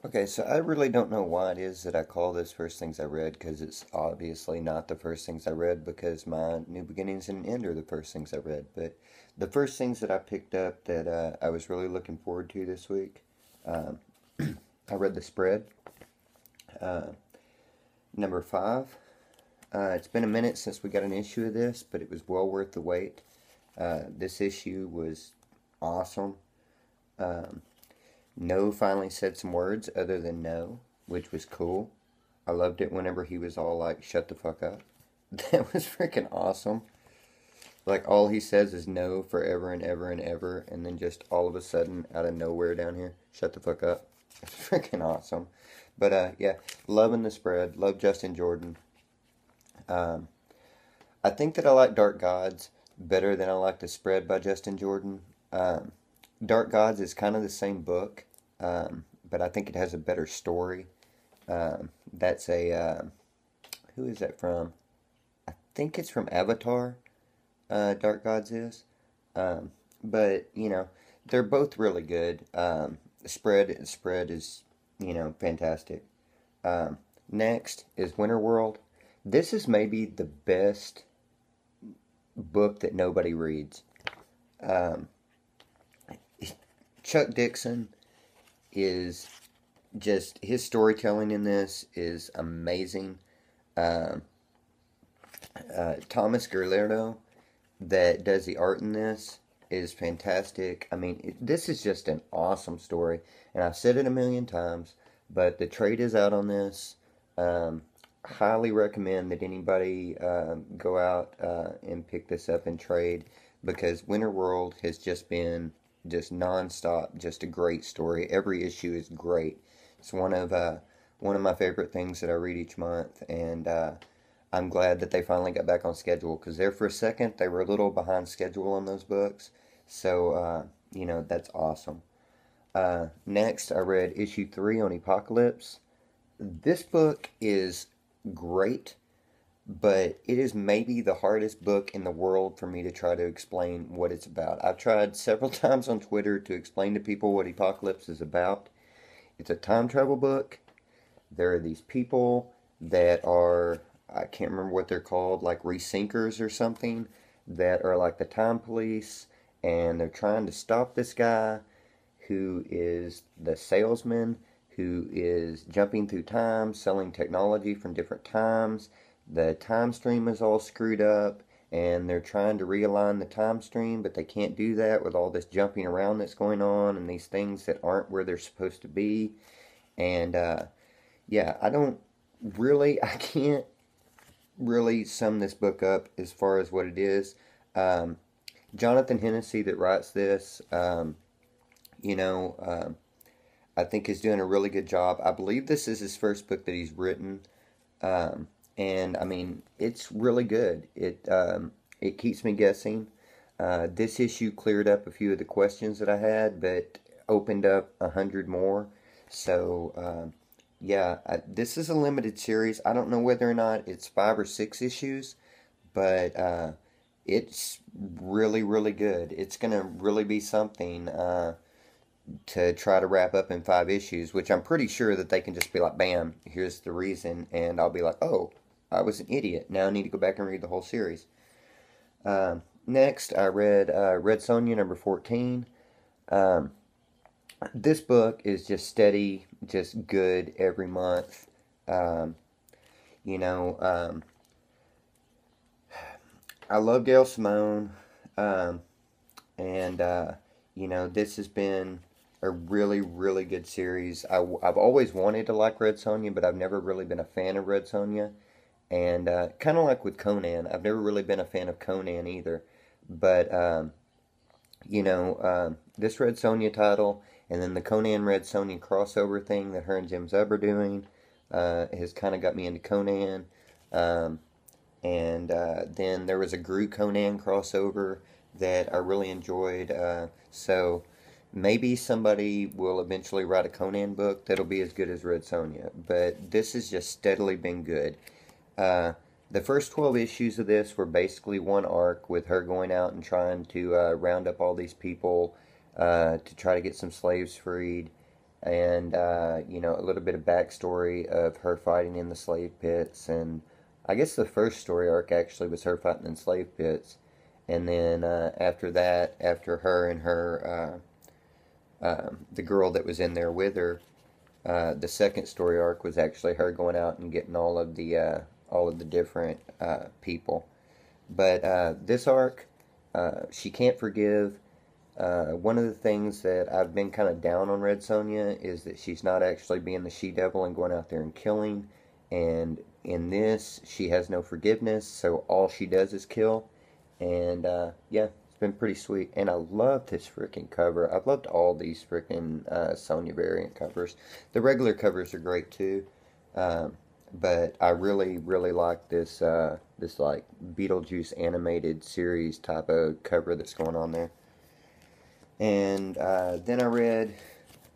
Okay, so I really don't know why it is that I call this First Things I Read, because it's obviously not the first things I read, because my New Beginnings and End are the first things I read. But the first things that I picked up that I was really looking forward to this week, um, I read The Spread, uh, number 5. It's been a minute since we got an issue of this, but it was well worth the wait. This issue was awesome. Um, No finally said some words other than no, which was cool. I loved it whenever he was all like, shut the fuck up. That was freaking awesome. Like, all he says is no forever and ever and ever, and then just all of a sudden, out of nowhere down here, shut the fuck up. It's freaking awesome. But, yeah, loving the spread. Love Justin Jordan. Um, I think that I like Dark Gods better than I like the spread by Justin Jordan. Um, Dark Gods is kind of the same book, but I think it has a better story. That's a who is that from? I think it's from Avatar. Dark Gods is, but they're both really good. Spread is fantastic. Um, Next is Winter World. This is maybe the best book that nobody reads. Um, Chuck Dixon is just his storytelling in this is amazing. Um, Thomas Guerrero that does the art in this is fantastic. I mean, this is just an awesome story, and I've said it a million times, but the trade is out on this. Um, Highly recommend that anybody go out and pick this up and trade because Winter World has just been just nonstop, just a great story. Every issue is great. It's one of my favorite things that I read each month, and I'm glad that they finally got back on schedule because there for a second they were a little behind schedule on those books. So, that's awesome. Next, I read issue 3 on Apocalypse. This book is great, but it is maybe the hardest book in the world for me to try to explain what it's about. I've tried several times on Twitter to explain to people what Apocalypse is about. It's a time travel book. There are these people that are, I can't remember what they're called, like resinkers or something, that are like the time police, and they're trying to stop this guy who is the salesman who is jumping through time, selling technology from different times. The time stream is all screwed up, and they're trying to realign the time stream, but they can't do that with all this jumping around that's going on and these things that aren't where they're supposed to be. And yeah, I can't really sum this book up as far as what it is. Um, Jonathan Hennessy, that writes this, you know, um, I think is doing a really good job. I believe this is his first book that he's written, um, and I mean, it's really good. It keeps me guessing. This issue cleared up a few of the questions that I had, but opened up 100 more. So yeah, this is a limited series. I don't know whether or not it's 5 or 6 issues, but it's really, really good. It's gonna really be something to try to wrap up in 5 issues, which I'm pretty sure that they can just be like, "Bam, here's the reason," and I'll be like, "Oh, I was an idiot. Now I need to go back and read the whole series." Next, I read Red Sonja number 14. Um, this book is just steady, just good every month. Um, you know, um, I love Gail Simone, um, and this has been a really, really good series. I've always wanted to like Red Sonja, but I've never really been a fan of Red Sonja. And kind of like with Conan, I've never really been a fan of Conan either. But this Red Sonja title, and then the Conan Red Sonja crossover thing that her and Jim Zub are doing, has kind of got me into Conan. Um, and then there was a Gru Conan crossover that I really enjoyed. So maybe somebody will eventually write a Conan book that'll be as good as Red Sonja. But this has just steadily been good. Uh, the first 12 issues of this were basically one arc with her going out and trying to round up all these people to try to get some slaves freed. and you know, a little bit of backstory of her fighting in the slave pits. And I guess the first story arc actually was her fighting in slave pits, and then after that, after her and her the girl that was in there with her, the second story arc was actually her going out and getting all of the different people. But this arc, she can't forgive. One of the things that I've been kind of down on Red Sonja is that she's not actually being the she-devil and going out there and killing. And in this, she has no forgiveness, so all she does is kill. And yeah, it's been pretty sweet. And I love this freaking cover. I've loved all these freaking Sonja variant covers. The regular covers are great too. But I really, really like this this like Beetlejuice animated series type of cover that's going on there. And then I read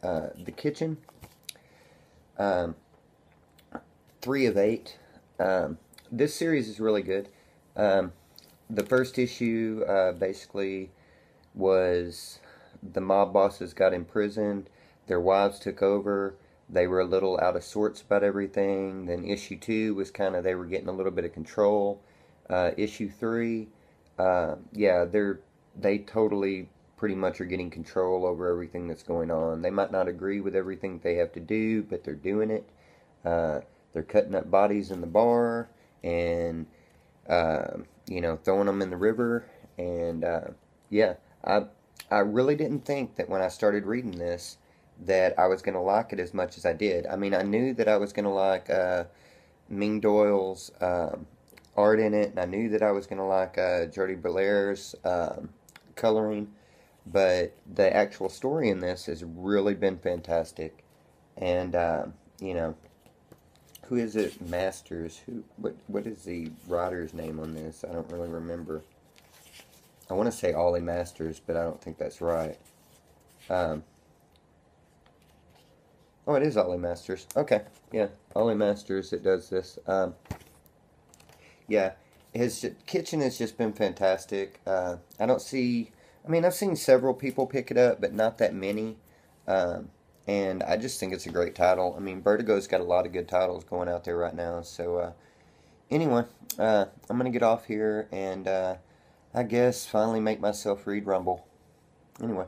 The Kitchen, um, 3 of 8. This series is really good. Um, the first issue basically was the mob bosses got imprisoned, their wives took over, they were a little out of sorts about everything. Then issue 2 was kind of, they were getting a little bit of control. Issue 3, yeah, they totally pretty much are getting control over everything that's going on. They might not agree with everything they have to do, but they're doing it. Uh, they're cutting up bodies in the bar and you know, throwing them in the river. And yeah, I really didn't think that when I started reading this that I was going to like it as much as I did. I mean, I knew that I was going to like Ming Doyle's art in it, and I knew that I was going to like Jody Belair's coloring, but the actual story in this has really been fantastic. And you know, who is it? Masters. What is the writer's name on this? I don't really remember. I want to say Ollie Masters, but I don't think that's right. Um, oh, it is Ollie Masters. Okay, yeah, Ollie Masters that does this. Yeah, his kitchen has just been fantastic. I don't see. I mean, I've seen several people pick it up, but not that many. Um, and I just think it's a great title. I mean, Vertigo's got a lot of good titles going out there right now. So anyway, I'm gonna get off here and I guess finally make myself read Rumble. Anyway.